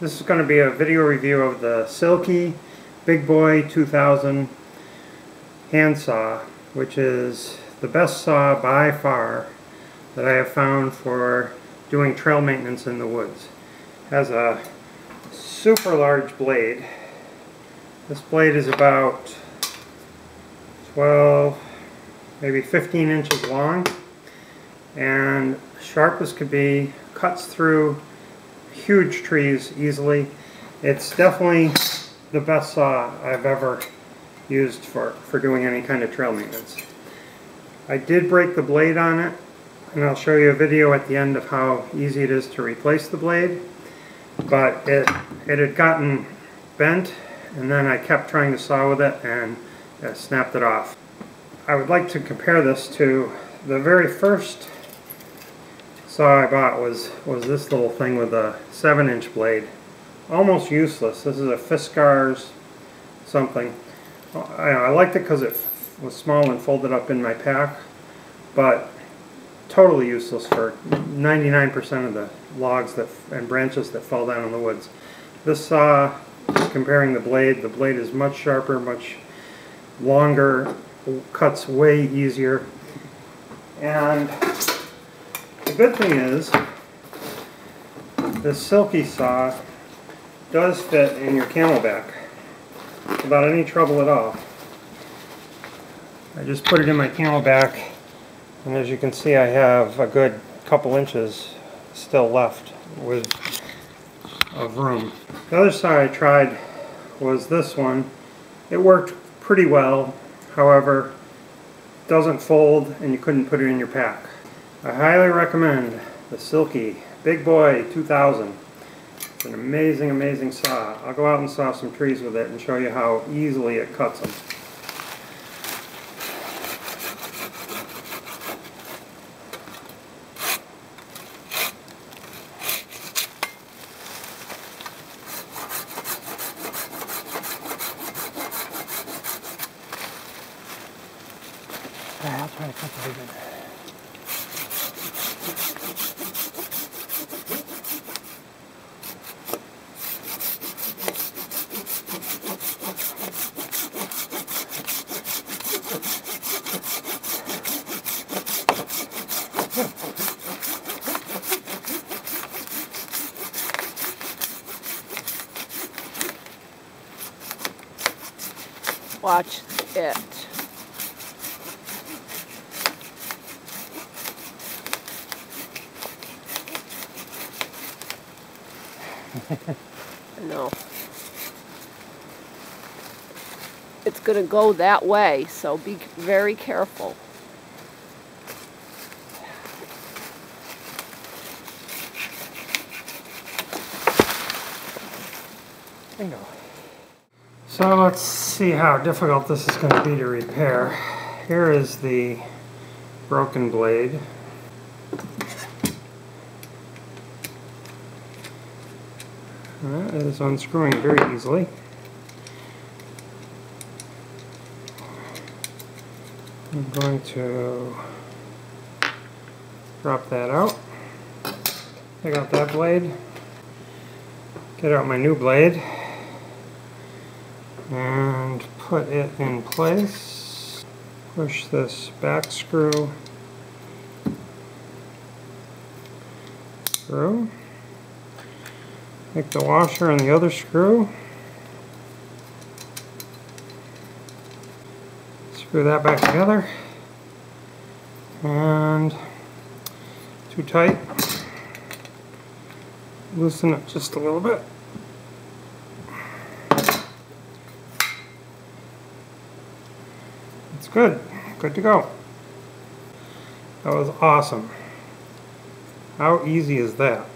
This is going to be a video review of the Silky Bigboy 2000 handsaw, which is the best saw by far that I have found for doing trail maintenance in the woods. It has a super large blade. This blade is about 12, maybe 15 inches long, and sharp as could be, cuts through huge trees easily. It's definitely the best saw I've ever used for doing any kind of trail maintenance. I did break the blade on it, and I'll show you a video at the end of how easy it is to replace the blade, but it had gotten bent, and then I kept trying to saw with it and snapped it off. I would like to compare this to the very first saw I bought was this little thing with a 7-inch blade. Almost useless. This is a Fiskars something. I liked it because it was small and folded up in my pack, but totally useless for 99% of the logs and branches that fall down in the woods. This saw, comparing the blade is much sharper, much longer, cuts way easier, and the good thing is this Silky saw does fit in your camelback without any trouble at all. I just put it in my camelback, and as you can see, I have a good couple inches still left of room. The other saw I tried was this one. It worked pretty well, however, it doesn't fold and you couldn't put it in your pack. I highly recommend the Silky Bigboy 2000. It's an amazing, amazing saw. I'll go out and saw some trees with it and show you how easily it cuts them. I'll try to cut the big one. Watch it. No. It's going to go that way, so be very careful. Bingo. So let's see how difficult this is going to be to repair. Here is the broken blade. That is unscrewing very easily. I'm going to drop that out. Take out that blade. Get out my new blade and put it in place. Push this back screw through. Take the washer and the other screw. Screw that back together. And too tight. Loosen it just a little bit. It's good. Good to go. That was awesome. How easy is that?